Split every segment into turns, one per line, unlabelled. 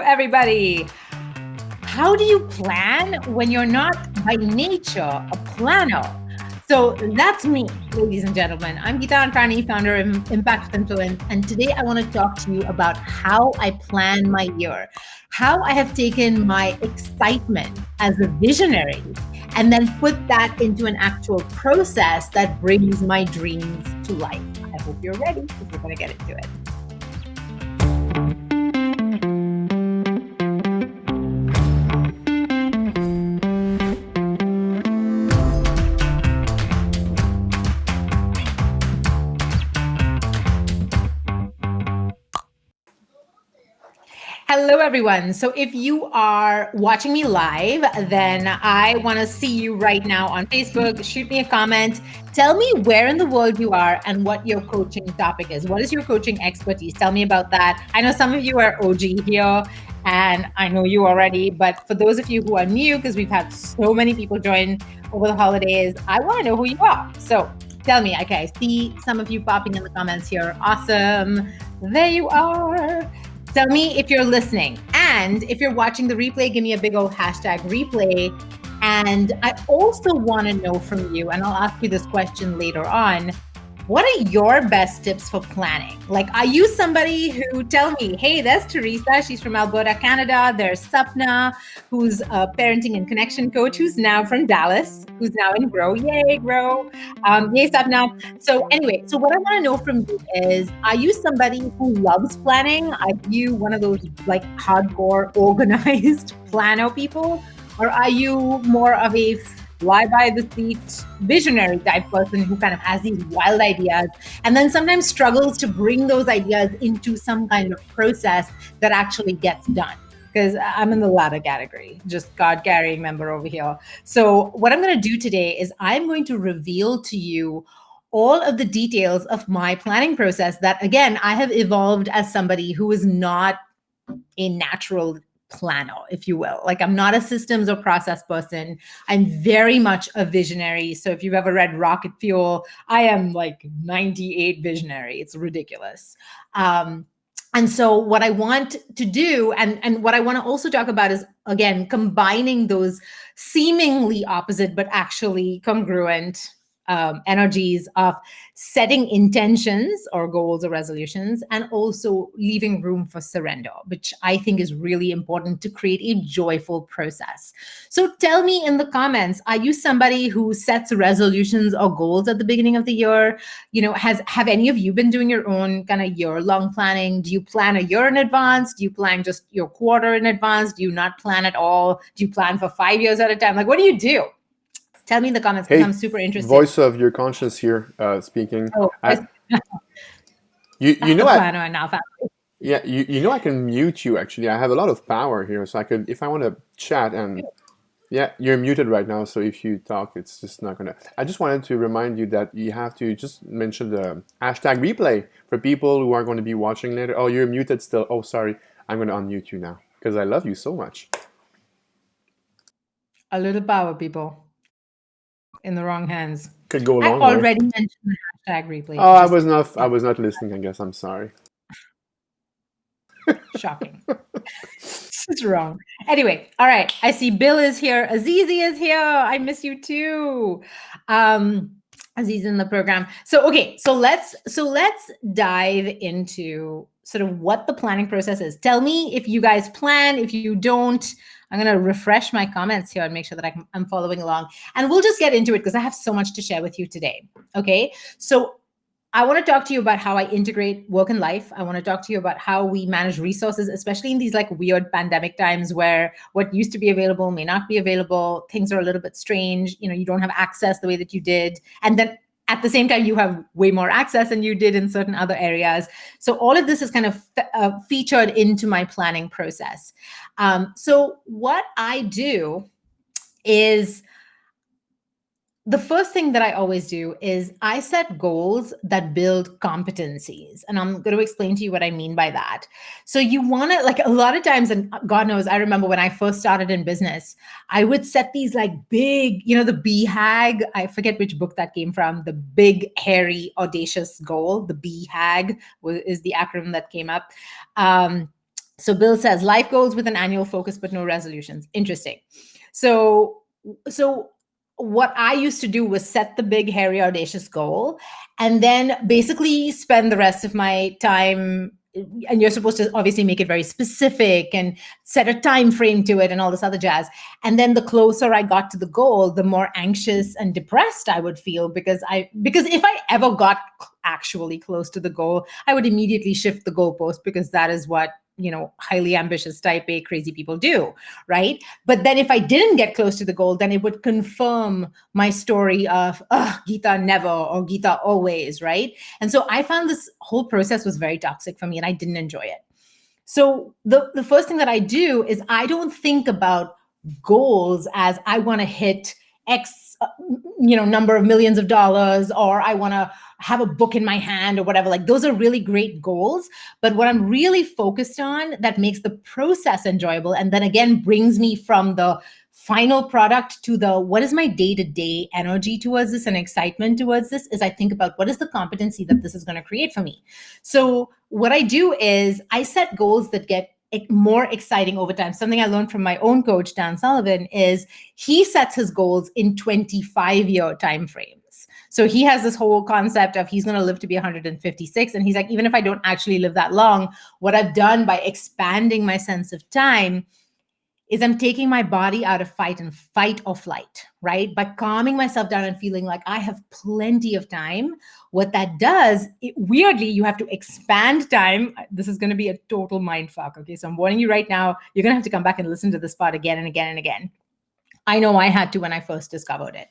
everybody. How do you plan when you're not by nature a planner? So that's me, ladies and gentlemen. I'm Geeta Antrani, founder of Impact Influence, and today I want to talk to you about how I plan my year, how I have taken my excitement as a visionary and then put that into an actual process that brings my dreams to life. I hope you're ready because we're going to get into it. Hello, everyone. So if you are watching me live, then I want to see you right now on Facebook. Shoot me a comment. Tell me where in the world you are and what your coaching topic is. What is your coaching expertise? Tell me about that. I know some of you are OG here, and I know you already. But for those of you who are new, because we've had so many people join over the holidays, I want to know who you are. So tell me. Okay, I see some of you popping in the comments here. Awesome. There you are. Tell me if you're listening. And if you're watching the replay, give me a big old hashtag replay. And I also want to know from you, and I'll ask you this question later on, what are your best tips for planning? Like, are you somebody who, tell me, hey, there's Teresa, she's from Alberta, Canada. There's Sapna, who's a parenting and connection coach, who's now from Dallas, who's now in Grow. Yay, Grow. Yay, Sapna. So anyway, so what I want to know from you is, are you somebody who loves planning? Are you one of those like hardcore organized planner people? Or are you more of a fly by the seat visionary type person who kind of has these wild ideas and then sometimes struggles to bring those ideas into some kind of process that actually gets done? Because I'm in the latter category, just God carrying member over here. So what I'm going to do today is I'm going to reveal to you all of the details of my planning process that, again, I have evolved as somebody who is not a natural planner, if you will. Like, I'm not a systems or process person. I'm very much a visionary. So if you've ever read Rocket Fuel, I am like 98 visionary. It's ridiculous. And so what I want to do, and what I want to also talk about is, again, combining those seemingly opposite, but actually congruent energies of setting intentions or goals or resolutions, and also leaving room for surrender, which I think is really important to create a joyful process. So tell me in the comments, are you somebody who sets resolutions or goals at the beginning of the year? You know, have any of you been doing your own kind of year-long planning? Do you plan a year in advance? Do you plan just your quarter in advance? Do you not plan at all? Do you plan for 5 years at a time? Like, what do you do? Tell me in the comments because I'm super interested.
Voice of your conscience here speaking.
Oh,
you know,
you
know I can mute you. Actually, I have a lot of power here, so I could, if I want to chat, and yeah, you're muted right now. So if you talk, it's just not gonna. I just wanted to remind you that you have to just mention the hashtag replay for people who are going to be watching later. Oh, you're muted still. Oh, sorry. I'm going to unmute you now because I love you so much.
A little power, people. In the wrong hands.
Could go a long
I
way.
already mentioned the hashtag replay.
Oh, I was not listening. I guess I'm sorry.
Shocking. It's wrong. Anyway, all right. I see Bill is here. Azizi is here. I miss you too. Aziz in the program. So okay, so let's dive into sort of what the planning process is. Tell me if you guys plan. If you don't, I'm going to refresh my comments here and make sure that I'm following along. And we'll just get into it because I have so much to share with you today. Okay, so I want to talk to you about how I integrate work and life. I want to talk to you about how we manage resources, especially in these like weird pandemic times where what used to be available may not be available. Things are a little bit strange. You know, you don't have access the way that you did. And then at the same time, you have way more access than you did in certain other areas. So all of this is kind of featured into my planning process. So what I do is, the first thing that I always do is I set goals that build competencies. And I'm going to explain to you what I mean by that. So you want to, like, a lot of times, and God knows, I remember when I first started in business, I would set these like big, you know, the BHAG, I forget which book that came from, the big, hairy, audacious goal. The BHAG is the acronym that came up. So Bill says life goals with an annual focus, but no resolutions. Interesting. So, so what I used to do was set the big, hairy, audacious goal, and then basically spend the rest of my time. And you're supposed to obviously make it very specific and set a time frame to it and all this other jazz. And then the closer I got to the goal, the more anxious and depressed I would feel because if I ever got actually close to the goal, I would immediately shift the goalpost because that is what highly ambitious type A crazy people do, right? But then if I didn't get close to the goal, then it would confirm my story of Gita never or Gita always, right? And so I found this whole process was very toxic for me and I didn't enjoy it. So the first thing that I do is I don't think about goals as I want to hit X number of millions of dollars, or I want to have a book in my hand or whatever. Like those are really great goals. But what I'm really focused on that makes the process enjoyable and then again brings me from the final product to the what is my day-to-day energy towards this and excitement towards this is I think about what is the competency that this is going to create for me. So what I do is I set goals that get more exciting over time. Something I learned from my own coach, Dan Sullivan, is he sets his goals in 25-year timeframes. So he has this whole concept of he's going to live to be 156. And he's like, even if I don't actually live that long, what I've done by expanding my sense of time is I'm taking my body out of fight or flight, right? By calming myself down and feeling like I have plenty of time. What that does, weirdly, you have to expand time. This is going to be a total mind fuck. Okay. So I'm warning you right now, you're going to have to come back and listen to this part again and again and again. I know I had to when I first discovered it.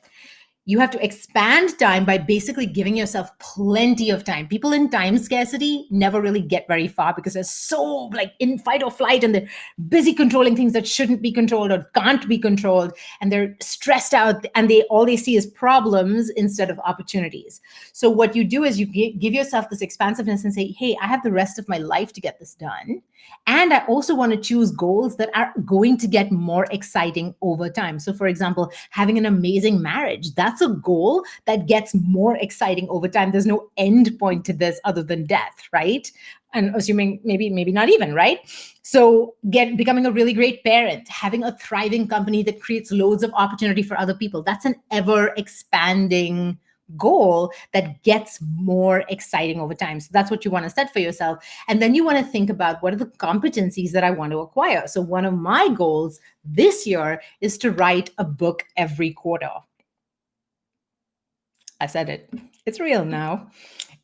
You have to expand time by basically giving yourself plenty of time. People in time scarcity never really get very far because they're so like in fight or flight and they're busy controlling things that shouldn't be controlled or can't be controlled. And they're stressed out and all they see is problems instead of opportunities. So what you do is you give yourself this expansiveness and say, hey, I have the rest of my life to get this done. And I also want to choose goals that are going to get more exciting over time. So for example, having an amazing marriage, that's a goal that gets more exciting over time. There's no end point to this other than death, right? And assuming maybe not even, right? So becoming a really great parent, having a thriving company that creates loads of opportunity for other people. That's an ever expanding goal that gets more exciting over time. So that's what you want to set for yourself. And then you want to think about what are the competencies that I want to acquire. So one of my goals this year is to write a book every quarter. I said it. It's real now.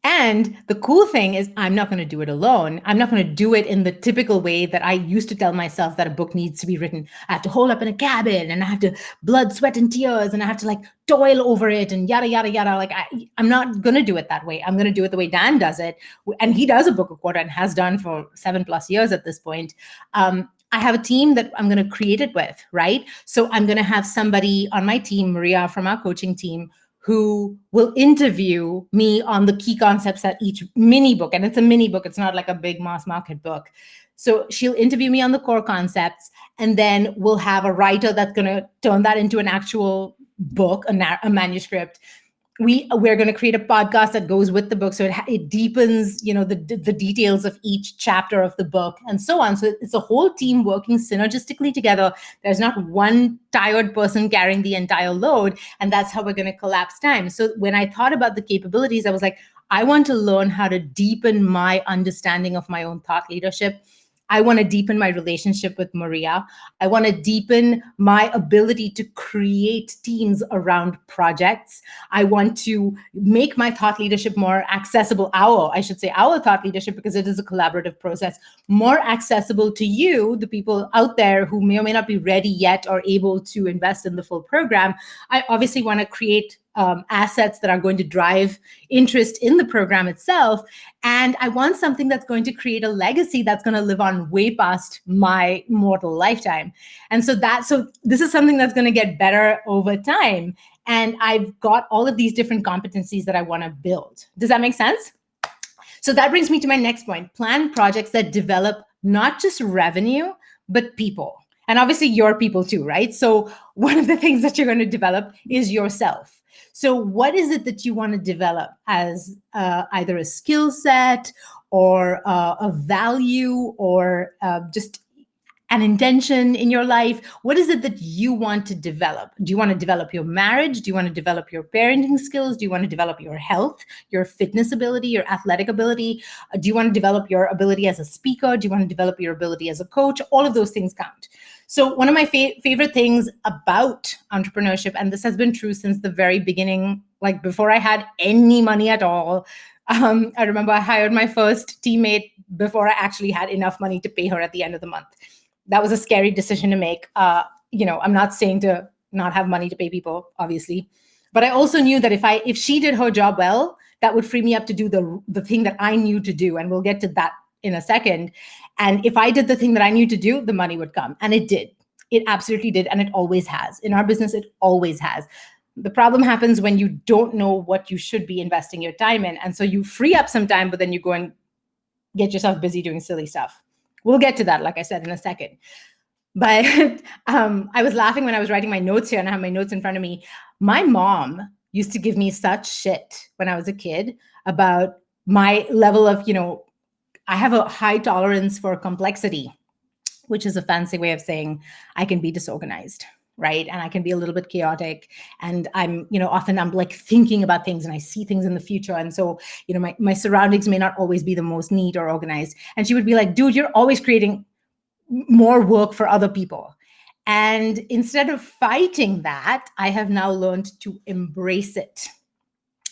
And the cool thing is I'm not going to do it alone. I'm not going to do it in the typical way that I used to tell myself that a book needs to be written. I have to hole up in a cabin and I have to blood, sweat, and tears and I have to like toil over it and yada, yada, yada. Like I'm not going to do it that way. I'm going to do it the way Dan does it. And he does a book a quarter and has done for 7+ years at this point. I have a team that I'm going to create it with, right? So I'm going to have somebody on my team, Maria from our coaching team, who will interview me on the key concepts at each mini book. And it's a mini book. It's not like a big mass market book. So she'll interview me on the core concepts, and then we'll have a writer that's going to turn that into an actual book, a manuscript. We're going to create a podcast that goes with the book, so it deepens, the details of each chapter of the book, and so on. So it's a whole team working synergistically together. There's not one tired person carrying the entire load, and that's how we're going to collapse time. So when I thought about the capabilities, I was like, I want to learn how to deepen my understanding of my own thought leadership. I want to deepen my relationship with Maria. I want to deepen my ability to create teams around projects. I want to make my thought leadership more accessible, our thought leadership, because it is a collaborative process, more accessible to you, the people out there who may or may not be ready yet or able to invest in the full program. I obviously want to create assets that are going to drive interest in the program itself. And I want something that's going to create a legacy that's going to live on way past my mortal lifetime. And so this is something that's going to get better over time. And I've got all of these different competencies that I want to build. Does that make sense? So that brings me to my next point. Plan projects that develop not just revenue, but people. And obviously your people too, right? So one of the things that you're going to develop is yourself. So what is it that you want to develop as either a skill set or a value or just an intention in your life? What is it that you want to develop? Do you want to develop your marriage? Do you want to develop your parenting skills? Do you want to develop your health, your fitness ability, your athletic ability? Do you want to develop your ability as a speaker? Do you want to develop your ability as a coach? All of those things count. So one of my favorite things about entrepreneurship, and this has been true since the very beginning, like before I had any money at all. I remember I hired my first teammate before I actually had enough money to pay her at the end of the month. That was a scary decision to make. I'm not saying to not have money to pay people, obviously, but I also knew that if she did her job well, that would free me up to do the thing that I knew to do, and we'll get to that in a second. And if I did the thing that I knew to do, the money would come, and it did. It absolutely did, and it always has. In our business, it always has. The problem happens when you don't know what you should be investing your time in, and so you free up some time, but then you go and get yourself busy doing silly stuff. We'll get to that, like I said, in a second. But I was laughing when I was writing my notes here, and I have my notes in front of me. My mom used to give me such shit when I was a kid about my level of, I have a high tolerance for complexity, which is a fancy way of saying I can be disorganized, right? And I can be a little bit chaotic. And often I'm like thinking about things and I see things in the future. And so, my surroundings may not always be the most neat or organized. And she would be like, dude, you're always creating more work for other people. And instead of fighting that, I have now learned to embrace it.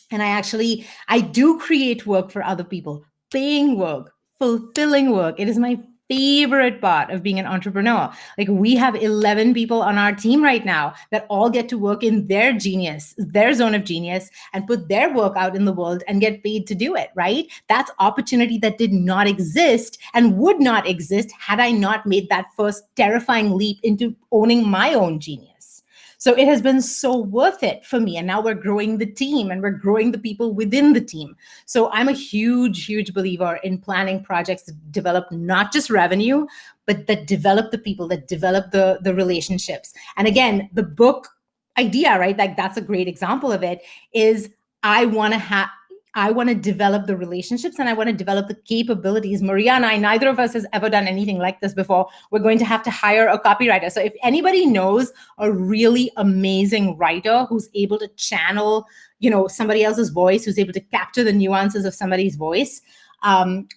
And I do create work for other people, paying work, fulfilling work. It is my favorite part of being an entrepreneur. Like, we have 11 people on our team right now that all get to work in their genius, their zone of genius, and put their work out in the world and get paid to do it, right? That's opportunity that did not exist and would not exist had I not made that first terrifying leap into owning my own genius. So it has been so worth it for me. And now we're growing the team and we're growing the people within the team. So I'm a huge, huge believer in planning projects that develop not just revenue, but that develop the people, that develop the relationships. And again, the book idea, right? Like, that's a great example of it, is I want to develop the relationships and I want to develop the capabilities. Maria and I, neither of us has ever done anything like this before. We're going to have to hire a copywriter. So if anybody knows a really amazing writer who's able to channel, somebody else's voice, who's able to capture the nuances of somebody's voice,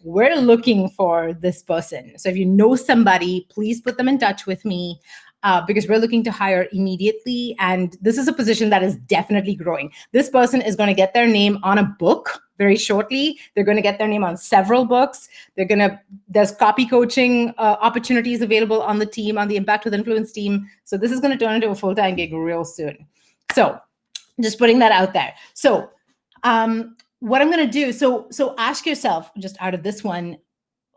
we're looking for this person. So if you know somebody, please put them in touch with me. Because we're looking to hire immediately. And this is a position that is definitely growing. This person is going to get their name on a book very shortly. They're going to get their name on several books. There's copy coaching opportunities available on the team, on the Impact with Influence team. So this is going to turn into a full-time gig real soon. So just putting that out there. So what I'm going to do, so ask yourself, just out of this one,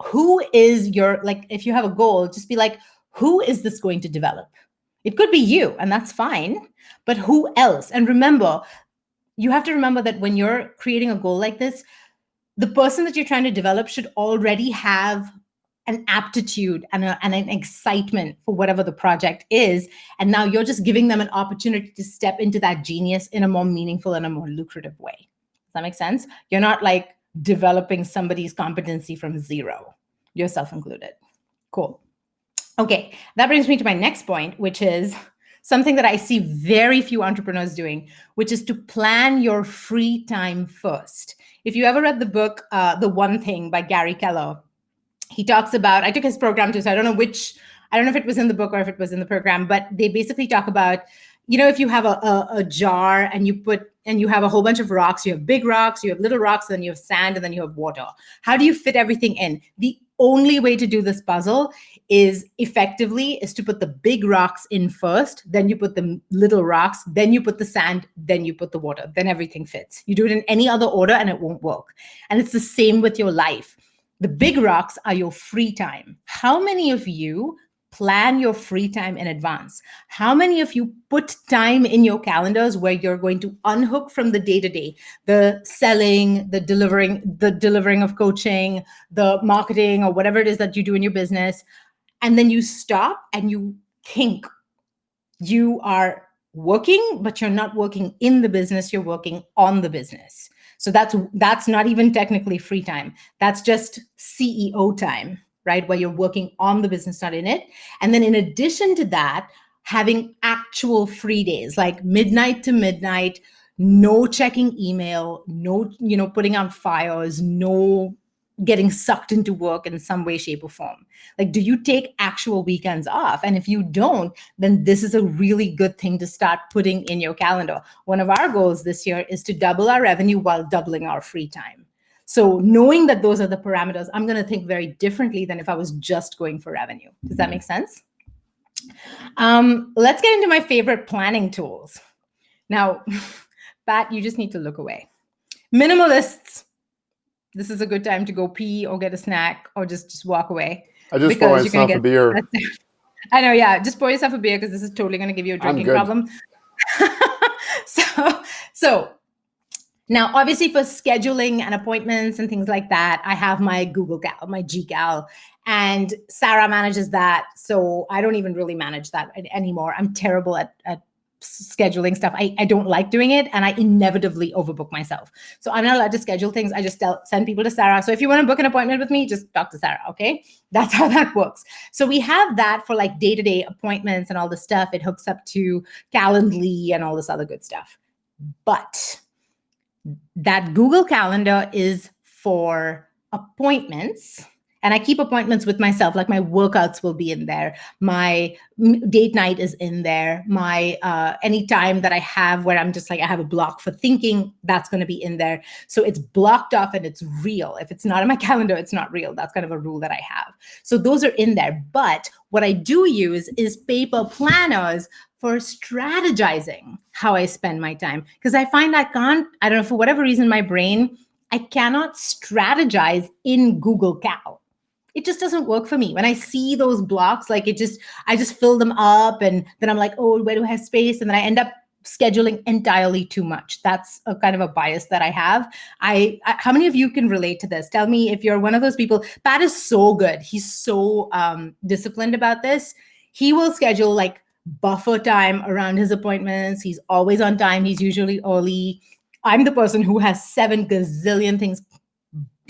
who is if you have a goal, just be like, who is this going to develop? It could be you, and that's fine, but who else? And remember, you have to remember that when you're creating a goal like this, the person that you're trying to develop should already have an aptitude and an excitement for whatever the project is. And now you're just giving them an opportunity to step into that genius in a more meaningful and a more lucrative way. Does that make sense? You're not like developing somebody's competency from zero, yourself included. Cool. Okay, that brings me to my next point, which is something that I see very few entrepreneurs doing, which is to plan your free time first. If you ever read the book, The One Thing by Gary Keller, he talks about, I took his program too, so I don't know if it was in the book or if it was in the program, but they basically talk about, if you have a jar and you have a whole bunch of rocks, you have big rocks, you have little rocks, then you have sand, and then you have water. How do you fit everything in? The only way to do this puzzle is to put the big rocks in first, then you put the little rocks, then you put the sand, then you put the water, then everything fits. You do it in any other order and it won't work. And it's the same with your life. The big rocks are your free time. How many of you plan your free time in advance? How many of you put time in your calendars where you're going to unhook from the day-to-day, the selling, the delivering of coaching, the marketing, or whatever it is that you do in your business, and then you stop and you think you are working, but you're not working in the business, you're working on the business. So that's not even technically free time. That's just CEO time, right? Where you're working on the business, not in it. And then in addition to that, having actual free days, like midnight to midnight, no checking email, no, putting out fires, no getting sucked into work in some way, shape, or form. Like, do you take actual weekends off? And if you don't, then this is a really good thing to start putting in your calendar. One of our goals this year is to double our revenue while doubling our free time. So knowing that those are the parameters, I'm going to think very differently than if I was just going for revenue. Does that make sense? Let's get into my favorite planning tools. Now, Pat, you just need to look away. Minimalists, this is a good time to go pee or get a snack or just walk away.
I just pour myself a beer.
I know, yeah. Just pour yourself a beer because this is totally going to give you a drinking problem. So now, obviously, for scheduling and appointments and things like that, I have my Google Cal, my Gcal, and Sarah manages that. So I don't even really manage that anymore. I'm terrible at scheduling stuff. I don't like doing it, and I inevitably overbook myself. So I'm not allowed to schedule things. I just send people to Sarah. So if you want to book an appointment with me, just talk to Sarah, okay? That's how that works. So we have that for like day-to-day appointments and all the stuff. It hooks up to Calendly and all this other good stuff. But that Google Calendar is for appointments. And I keep appointments with myself, like my workouts will be in there. My date night is in there. My any time that I have where I'm just like, I have a block for thinking, that's going to be in there. So it's blocked off and it's real. If it's not in my calendar, it's not real. That's kind of a rule that I have. So those are in there. But what I do use is paper planners for strategizing how I spend my time. Because I find I don't know, for whatever reason, my brain, I cannot strategize in Google Cal. It just doesn't work for me. When I see those blocks, like I just fill them up and then I'm like, oh, where do I have space? And then I end up scheduling entirely too much. That's a kind of a bias that I have. How many of you can relate to this? Tell me if you're one of those people. Pat is so good. He's so disciplined about this. He will schedule like buffer time around his appointments. He's always on time. He's usually early. I'm the person who has 7 gazillion things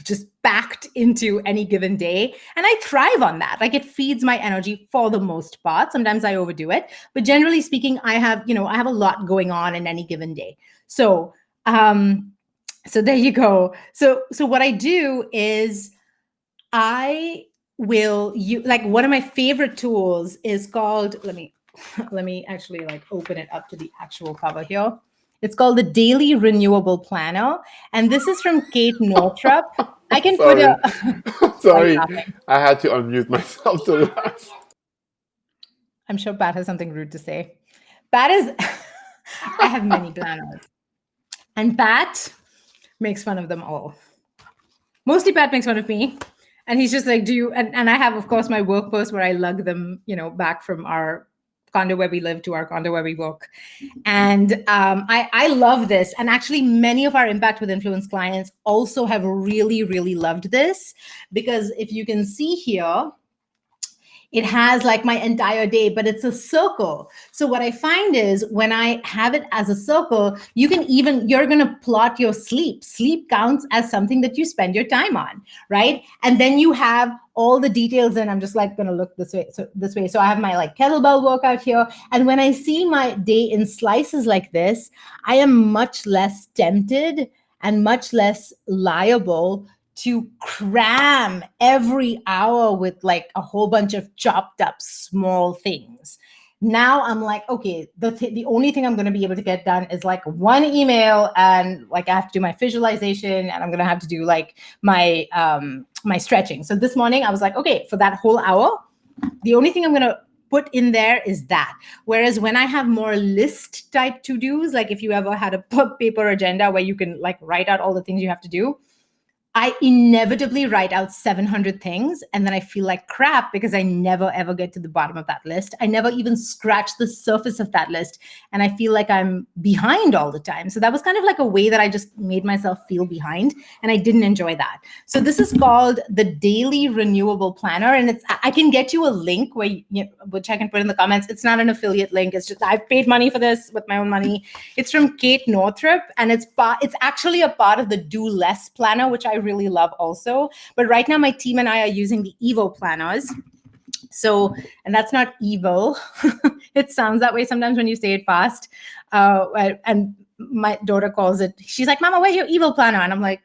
just packed into any given day. And I thrive on that. Like, it feeds my energy for the most part. Sometimes I overdo it, but generally speaking, I have a lot going on in any given day. So there you go. So what I do is I will like, one of my favorite tools is called, let me actually like open it up to the actual cover here. It's called the Daily Renewable Planner. And this is from Kate Northrup. I can
Sorry.
put a...
Sorry, I had to unmute myself to laugh.
I'm sure Pat has something rude to say. Pat is... I have many planners. And Pat makes fun of them all. Mostly Pat makes fun of me. And he's just like, do you... And I have, of course, my work post where I lug them, back from our condo where we live to our condo where we work. And I love this. And actually, many of our Impact with Influence clients also have really, really loved this, because if you can see here, it has like my entire day, but it's a circle. So what I find is when I have it as a circle, you're going to plot your sleep. Sleep counts as something that you spend your time on, right? And then you have all the details, and I'm just like going to look this way. So I have my like kettlebell workout here. And when I see my day in slices like this, I am much less tempted and much less liable to cram every hour with like a whole bunch of chopped up small things. Now I'm like, okay, the only thing I'm going to be able to get done is like one email, and like I have to do my visualization, and I'm going to have to do like my my stretching. So this morning I was like, okay, for that whole hour, the only thing I'm going to put in there is that. Whereas when I have more list type to-dos, like if you ever had a paper agenda where you can like write out all the things you have to do, I inevitably write out 700 things and then I feel like crap because I never ever get to the bottom of that list. I never even scratch the surface of that list and I feel like I'm behind all the time. So that was kind of like a way that I just made myself feel behind and I didn't enjoy that. So this is called the Daily Renewable Planner and I can get you a link which I can put in the comments. It's not an affiliate link. It's just I've paid money for this with my own money. It's from Kate Northrup and it's actually a part of the Do Less planner, which I really love also. But right now my team and I are using the Evo planners. So, and that's not evil. It sounds that way sometimes when you say it fast. And my daughter calls it, she's like, Mama, where's your evil planner? And I'm like,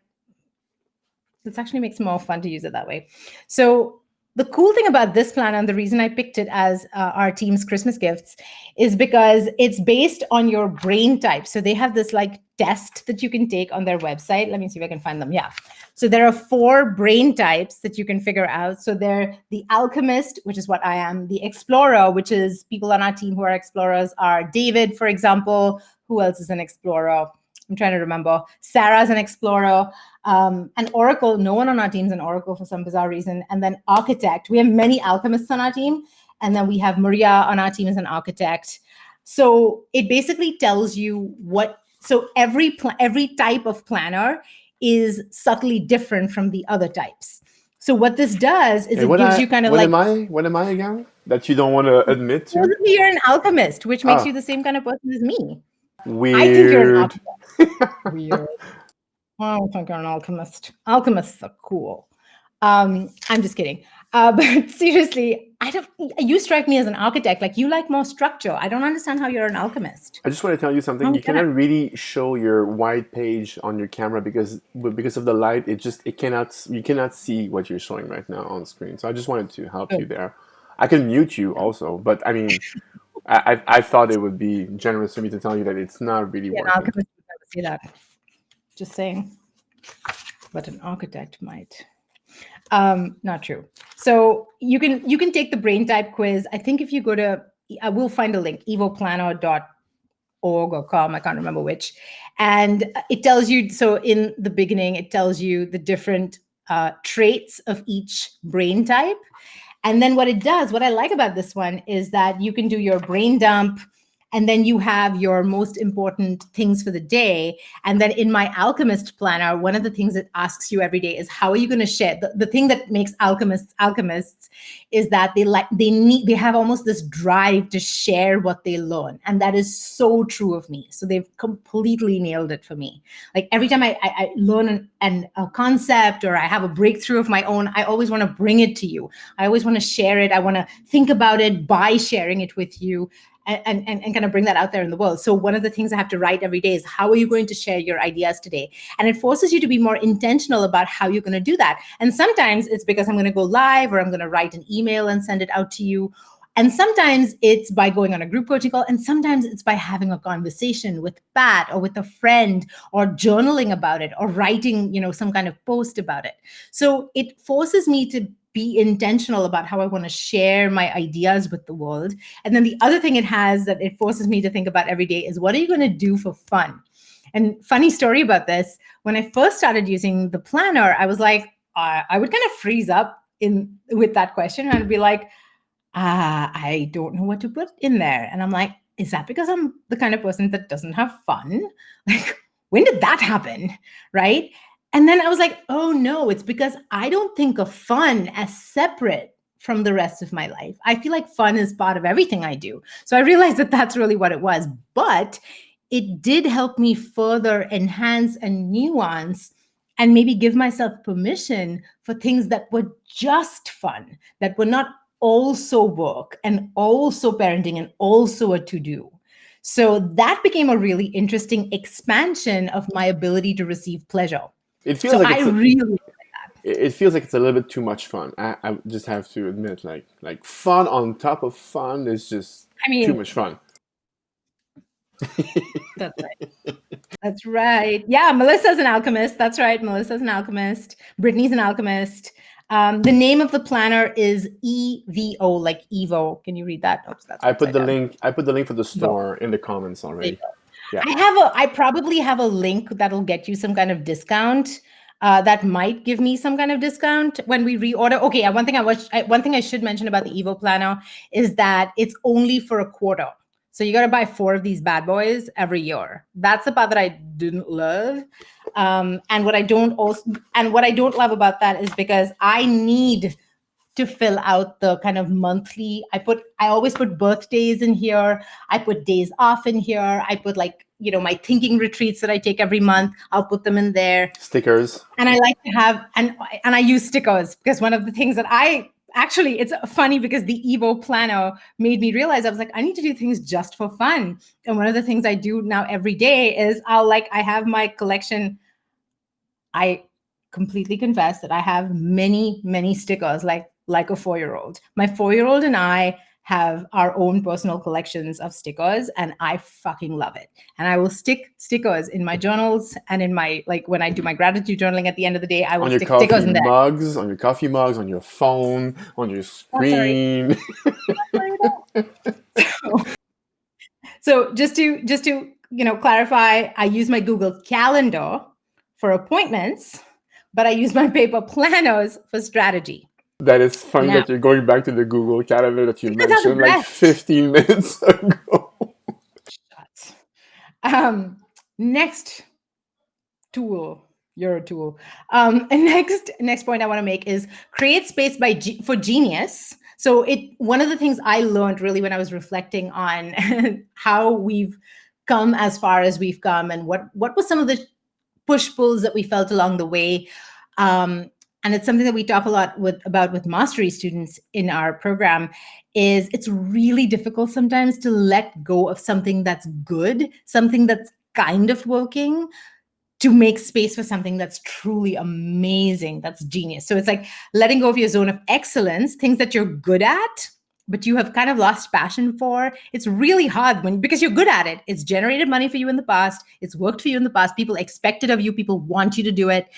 this actually makes it more fun to use it that way. So the cool thing about this planner and the reason I picked it as our team's Christmas gifts is because it's based on your brain type. So they have this like test that you can take on their website. Let me see if I can find them. Yeah. So there are 4 brain types that you can figure out. So they're the alchemist, which is what I am, the explorer, which is people on our team who are explorers are David, for example. Who else is an explorer? I'm trying to remember. Sarah's an explorer. And Oracle, no one on our team's an Oracle for some bizarre reason. And then architect. We have many alchemists on our team. And then we have Maria on our team as an architect. So it basically tells you so every type of planner is subtly different from the other types. So what this does is it gives you kind of
what am I again? That you don't want to admit to?
You're an alchemist, which makes you the same kind of person as me.
Weird.
I think you're an alchemist. Weird. I don't think you're an alchemist. Alchemists are cool. I'm just kidding. But seriously, you strike me as an architect. Like you like more structure. I don't understand how you're an alchemist.
I just want to tell you something. You cannot really show your white page on your camera because of the light. You cannot see what you're showing right now on screen. So I just wanted to help you there. I can mute you also, but I mean, I thought it would be generous for me to tell you that it's not really working.
An alchemist would never say that. Just saying. But an architect might. Not true. So you can take the brain type quiz. I think if you go to, I will find a link, evoplanner.org or com, I can't remember which. And it tells you, so in the beginning, it tells you the different traits of each brain type. And then what I like about this one is that you can do your brain dump, and then you have your most important things for the day. And then in my alchemist planner, one of the things it asks you every day is how are you going to share? The thing that makes alchemists is that they have almost this drive to share what they learn. And that is so true of me. So they've completely nailed it for me. Like every time I learn a concept or I have a breakthrough of my own, I always want to bring it to you. I always want to share it. I want to think about it by sharing it with you. And kind of bring that out there in the world. So one of the things I have to write every day is how are you going to share your ideas today? And it forces you to be more intentional about how you're going to do that. And sometimes it's because I'm going to go live or I'm going to write an email and send it out to you. And sometimes it's by going on a group coaching call. And sometimes it's by having a conversation with Pat or with a friend or journaling about it or writing, some kind of post about it. So it forces me to be intentional about how I want to share my ideas with the world. And then the other thing it has that it forces me to think about every day is what are you going to do for fun? And funny story about this, when I first started using the planner, I was like, I would kind of freeze up with that question. And I'd be like, I don't know what to put in there. And I'm like, is that because I'm the kind of person that doesn't have fun? Like, when did that happen? Right? And then I was like, oh no, it's because I don't think of fun as separate from the rest of my life. I feel like fun is part of everything I do. So I realized that that's really what it was. But it did help me further enhance and nuance and maybe give myself permission for things that were just fun, that were not also work and also parenting and also a to-do. So that became a really interesting expansion of my ability to receive pleasure.
It feels like it feels like it's a little bit too much fun. I just have to admit, like fun on top of fun is just too much fun.
That's right. That's right. Yeah, Melissa's an alchemist. That's right. Melissa's an alchemist. Brittany's an alchemist. The name of the planner is EVO, like Evo. Can you read that? Oops, that's
I put the link for the store in the comments already.
Yeah. I probably have a link that'll get you some kind of discount. that might give me some kind of discount when we reorder. Okay, one thing I should mention about the Evo Planner is that it's only for a quarter. So you got to buy 4 of these bad boys every year. That's the part that I didn't love. And what I don't love about that is because I need to fill out the kind of monthly. I always put birthdays in here. I put days off in here. I put like, my thinking retreats that I take every month. I'll put them in there.
Stickers.
And I like to have, and I use stickers because one of the things that actually, it's funny because the Evo Planner made me realize I was like, I need to do things just for fun. And one of the things I do now every day is I have my collection. I completely confess that I have many, many stickers, like a 4-year-old. My 4-year-old and I have our own personal collections of stickers, and I fucking love it. And I will stick stickers in my journals and in my, like when I do my gratitude journaling at the end of the day, I will stick stickers in there.
On your coffee mugs, on your phone, on your screen.
So just to clarify, I use my Google Calendar for appointments, but I use my paper planners for strategy.
That is funny that you're going back to the Google Calendar that you mentioned like 15 minutes ago.
Next tool, you're a tool. Next point I want to make is create space for genius. So one of the things I learned really when I was reflecting on how we've come as far as we've come and what was some of the push-pulls that we felt along the way. And it's something that we talk a lot about with mastery students in our program, is it's really difficult sometimes to let go of something that's good, something that's kind of working, to make space for something that's truly amazing, that's genius. So it's like letting go of your zone of excellence, things that you're good at, but you have kind of lost passion for. It's really hard because you're good at it. It's generated money for you in the past. It's worked for you in the past. People expect it of you. People want you to do it,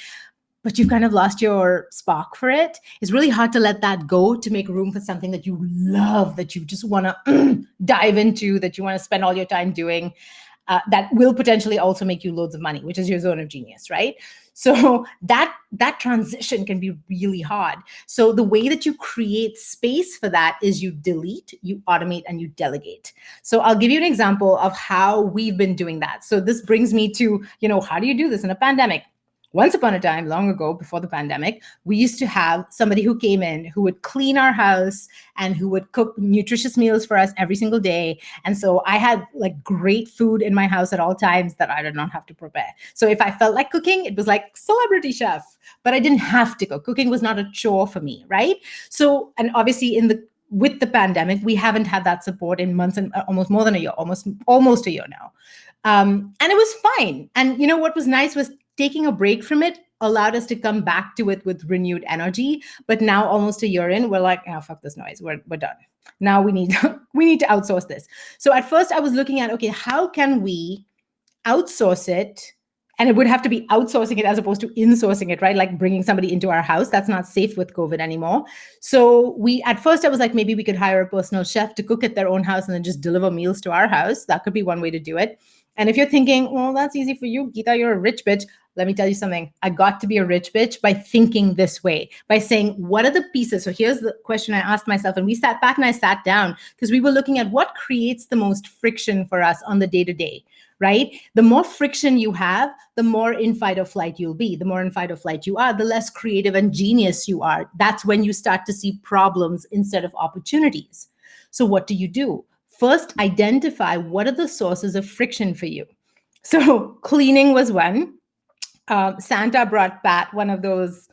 but you've kind of lost your spark for it. It's really hard to let that go, to make room for something that you love, that you just want to dive into, that you want to spend all your time doing, that will potentially also make you loads of money, which is your zone of genius, right? So that transition can be really hard. So the way that you create space for that is you delete, you automate, and you delegate. So I'll give you an example of how we've been doing that. So this brings me to, how do you do this in a pandemic? Once upon a time, long ago, before the pandemic, we used to have somebody who came in who would clean our house and who would cook nutritious meals for us every single day. And so I had like great food in my house at all times that I did not have to prepare. So if I felt like cooking, it was like celebrity chef, but I didn't have to cook. Cooking was not a chore for me, right? So, and obviously with the pandemic, we haven't had that support in months and almost more than a year, almost a year now. And it was fine. And what was nice was taking a break from it allowed us to come back to it with renewed energy. But now, almost a year in, we're like, oh, fuck this noise. We're done. Now we need to outsource this. So at first I was looking at, okay, how can we outsource it? And it would have to be outsourcing it as opposed to insourcing it, right? Like bringing somebody into our house. That's not safe with COVID anymore. So at first I was like, maybe we could hire a personal chef to cook at their own house and then just deliver meals to our house. That could be one way to do it. And if you're thinking, well, that's easy for you, Geeta, you're a rich bitch. Let me tell you something. I got to be a rich bitch by thinking this way, by saying, what are the pieces? So here's the question I asked myself. And we sat back and I sat down because we were looking at what creates the most friction for us on the day-to-day, right? The more friction you have, the more in fight or flight you'll be. The more in fight or flight you are, the less creative and genius you are. That's when you start to see problems instead of opportunities. So what do? First, identify what are the sources of friction for you. So cleaning was one. Santa brought Pat one of those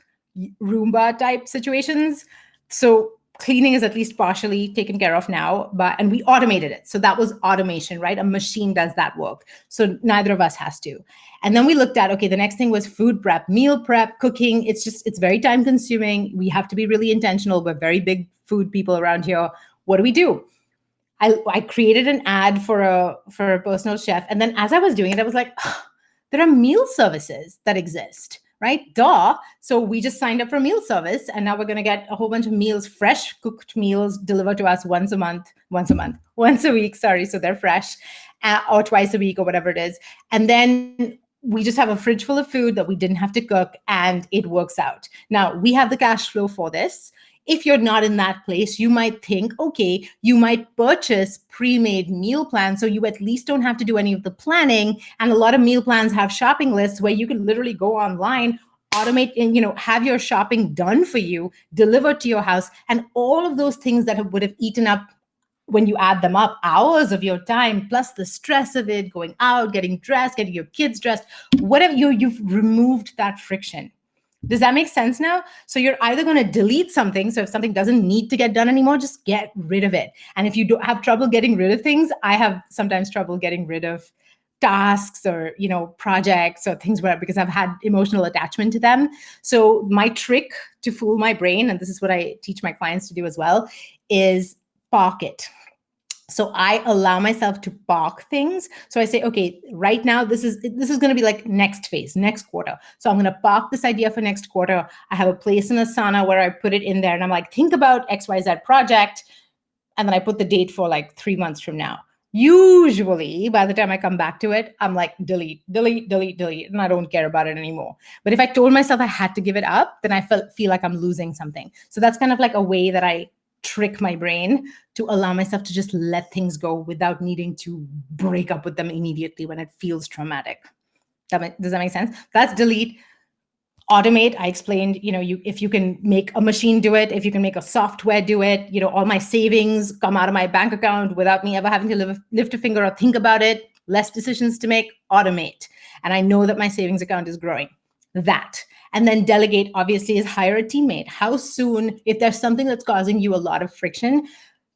Roomba type situations. So cleaning is at least partially taken care of now, and we automated it. So that was automation, right? A machine does that work. So neither of us has to. And then we looked at, okay, the next thing was food prep, meal prep, cooking. It's very time consuming. We have to be really intentional. We're very big food people around here. What do? I created an ad for a personal chef. And then as I was doing it, I was like, oh, there are meal services that exist, right? Duh. So we just signed up for a meal service. And now we're going to get a whole bunch of meals, fresh cooked meals delivered to us once a week. Sorry. So they're fresh, or twice a week or whatever it is. And then we just have a fridge full of food that we didn't have to cook and it works out. Now, we have the cash flow for this. If you're not in that place, you might think, okay, you might purchase pre-made meal plans so you at least don't have to do any of the planning. And a lot of meal plans have shopping lists where you can literally go online, automate and have your shopping done for you, delivered to your house, and all of those things that would have eaten up, when you add them up, hours of your time, plus the stress of it, going out, getting dressed, getting your kids dressed, whatever, you've removed that friction. Does that make sense now? So you're either going to delete something. So if something doesn't need to get done anymore, just get rid of it. And if you don't have trouble getting rid of things, I have sometimes trouble getting rid of tasks or projects or things because I've had emotional attachment to them. So my trick to fool my brain, and this is what I teach my clients to do as well, is park it. So I allow myself to park things. So I say, okay, right now, this is going to be like next phase, next quarter. So I'm going to park this idea for next quarter. I have a place in Asana where I put it in there and I'm like, think about XYZ project. And then I put the date for like 3 months from now. Usually by the time I come back to it, I'm like, delete, and I don't care about it anymore. But if I told myself I had to give it up, then I feel like I'm losing something. So that's kind of like a way that I trick my brain to allow myself to just let things go without needing to break up with them immediately when it feels traumatic. Does that make sense? That's delete. Automate, I explained, if you can make a machine do it, if you can make a software do it, all my savings come out of my bank account without me ever having to lift a finger or think about it, less decisions to make, automate. And I know that my savings account is growing. That. And then delegate, obviously, is hire a teammate. How soon, if there's something that's causing you a lot of friction,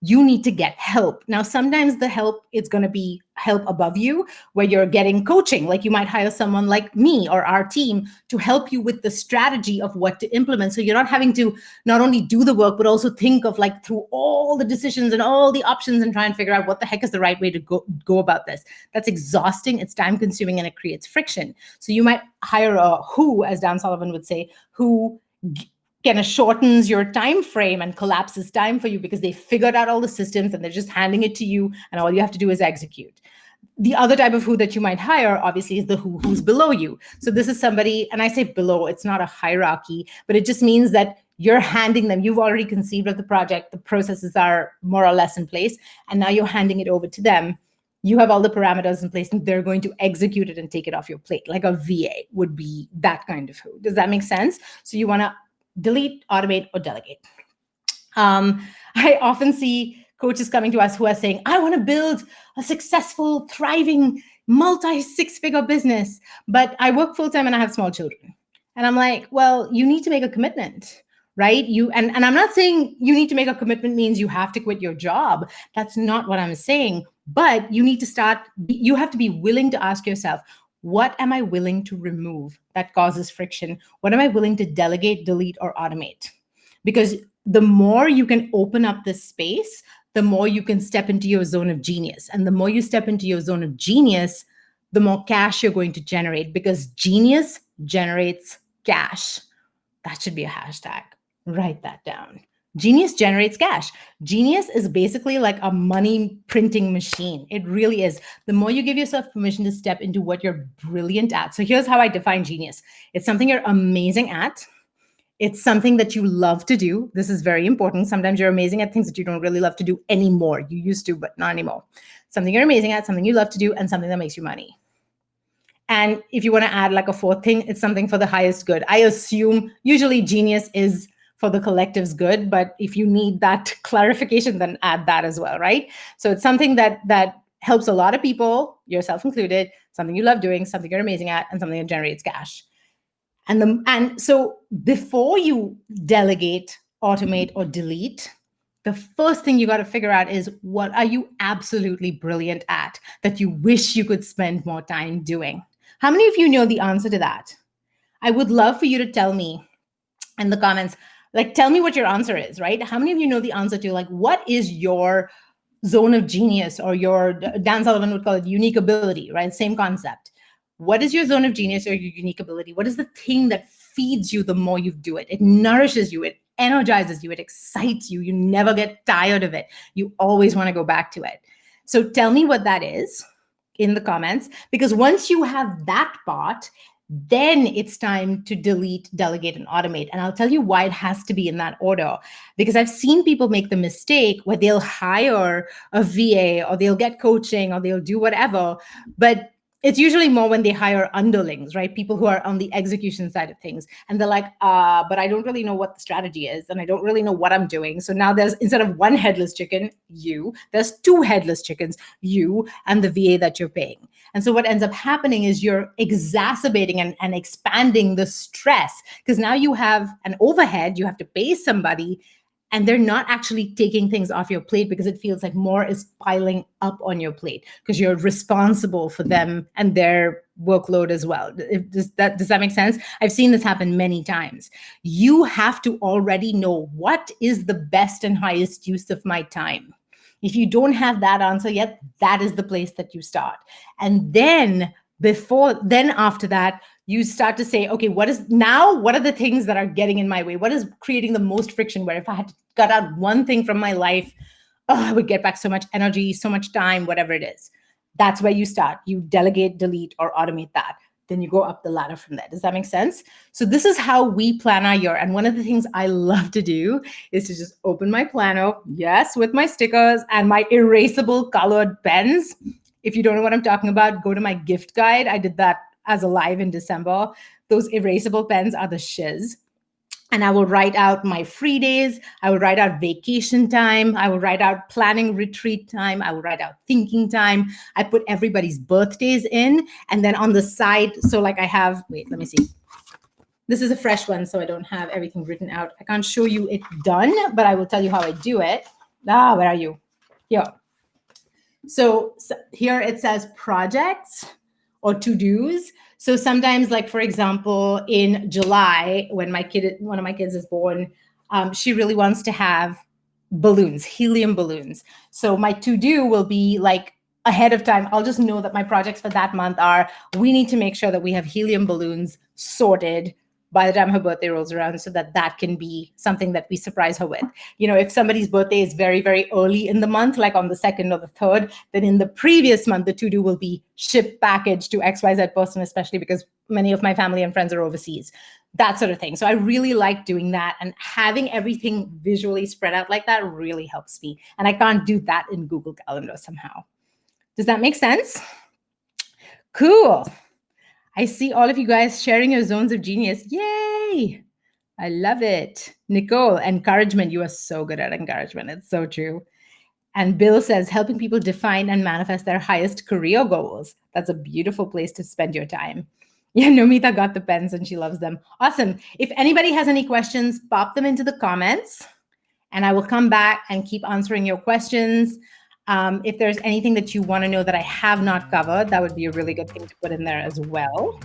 you need to get help. Now, sometimes the help is going to be help above you, where you're getting coaching. Like you might hire someone like me or our team to help you with the strategy of what to implement. So you're not having to not only do the work, but also think of like through all the decisions and all the options and try and figure out what the heck is the right way to go about this. That's exhausting. It's time consuming and it creates friction. So you might hire a who, as Dan Sullivan would say, who kind of shortens your time frame and collapses time for you because they figured out all the systems and they're just handing it to you and all you have to do is execute. The other type of who that you might hire, obviously, is the who's below you. So this is somebody, and I say below, it's not a hierarchy, but it just means that you're handing them, you've already conceived of the project, the processes are more or less in place, and now you're handing it over to them. You have all the parameters in place and they're going to execute it and take it off your plate. Like a VA would be that kind of who. Does that make sense? So you want to delete, automate, or delegate. I often see coaches coming to us who are saying, I want to build a successful, thriving, multi-six-figure business, but I work full-time and I have small children. And I'm like, well, you need to make a commitment, right? And I'm not saying you need to make a commitment means you have to quit your job. That's not what I'm saying. But you need to you have to be willing to ask yourself, what am I willing to remove that causes friction? What am I willing to delegate, delete, or automate? Because the more you can open up this space, the more you can step into your zone of genius. And the more you step into your zone of genius, the more cash you're going to generate, because genius generates cash. That should be a hashtag. Write that down. Genius generates cash. Genius is basically like a money printing machine. It really is. The more you give yourself permission to step into what you're brilliant at. So here's how I define genius. It's something you're amazing at. It's something that you love to do. This is very important. Sometimes you're amazing at things that you don't really love to do anymore. You used to, but not anymore. Something you're amazing at, something you love to do, and something that makes you money. And if you want to add like a fourth thing, it's something for the highest good. I assume usually genius is for the collective's good, but if you need that clarification, then add that as well, right? So it's something that helps a lot of people, yourself included, something you love doing, something you're amazing at, and something that generates cash. And so before you delegate, automate, or delete, the first thing you got to figure out is, what are you absolutely brilliant at that you wish you could spend more time doing? How many of you know the answer to that? I would love for you to tell me in the comments, like, tell me what your answer is, right? How many of you know the answer to, like, what is your zone of genius, or your, Dan Sullivan would call it unique ability, right? Same concept. What is your zone of genius or your unique ability? What is the thing that feeds you the more you do it? It nourishes you. It energizes you. It excites you. You never get tired of it. You always want to go back to it. So tell me what that is. in the comments, because once you have that bot, then it's time to delete, delegate, and automate. And I'll tell you why it has to be in that order. Because I've seen people make the mistake where they'll hire a VA or they'll get coaching or they'll do whatever, but it's usually more when they hire underlings, right? People who are on the execution side of things. And they're like, but I don't really know what the strategy is. And I don't really know what I'm doing. So now there's, instead of one headless chicken, there's two headless chickens, you and the VA that you're paying. And so what ends up happening is you're exacerbating and expanding the stress, because now you have an overhead, you have to pay somebody, and they're not actually taking things off your plate because it feels like more is piling up on your plate because you're responsible for them and their workload as well. Does that make sense? I've seen this happen many times. You have to already know what is the best and highest use of my time. If you don't have that answer yet, that is the place that you start. And then after that, you start to say, okay, what are the things that are getting in my way? What is creating the most friction, where if I had to cut out one thing from my life, I would get back so much energy, so much time, whatever it is. That's where you start. You delegate, delete, or automate that. Then you go up the ladder from there. Does that make sense? So this is how we plan our year. And one of the things I love to do is to just open my planner, yes, with my stickers and my erasable colored pens. If you don't know what I'm talking about, go to my gift guide. I did that as a live in December. Those erasable pens are the shiz. And I will write out my free days. I will write out vacation time. I will write out planning retreat time. I will write out thinking time. I put everybody's birthdays in. And then on the side, so like I have, wait, let me see. This is a fresh one, so I don't have everything written out. I can't show you it done, but I will tell you how I do it. Where are you? Here. So here it says projects or to-dos. So sometimes, like for example, in July, when one of my kids is born, she really wants to have balloons, helium balloons. So my to-do will be like ahead of time. I'll just know that my projects for that month are, we need to make sure that we have helium balloons sorted by the time her birthday rolls around, so that can be something that we surprise her with. You know, if somebody's birthday is very, very early in the month, like on the 2nd or the 3rd, then in the previous month, the to-do will be ship package to XYZ person, especially because many of my family and friends are overseas, that sort of thing. So I really like doing that, and having everything visually spread out like that really helps me. And I can't do that in Google Calendar somehow. Does that make sense? Cool. I see all of you guys sharing your zones of genius. Yay! I love it. Nicole, encouragement. You are so good at encouragement. It's so true. And Bill says, helping people define and manifest their highest career goals. That's a beautiful place to spend your time. Yeah, Nomita got the pens and she loves them. Awesome. If anybody has any questions, pop them into the comments and I will come back and keep answering your questions. If there's anything that you want to know that I have not covered, that would be a really good thing to put in there as well.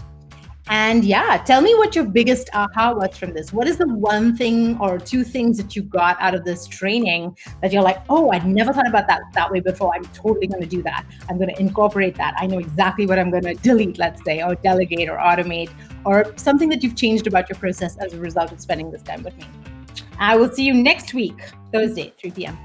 And yeah, tell me what your biggest aha was from this. What is the one thing or two things that you got out of this training that you're like, oh, I'd never thought about that way before. I'm totally going to do that. I'm going to incorporate that. I know exactly what I'm going to delete, let's say, or delegate or automate, or something that you've changed about your process as a result of spending this time with me. I will see you next week, Thursday, 3 p.m.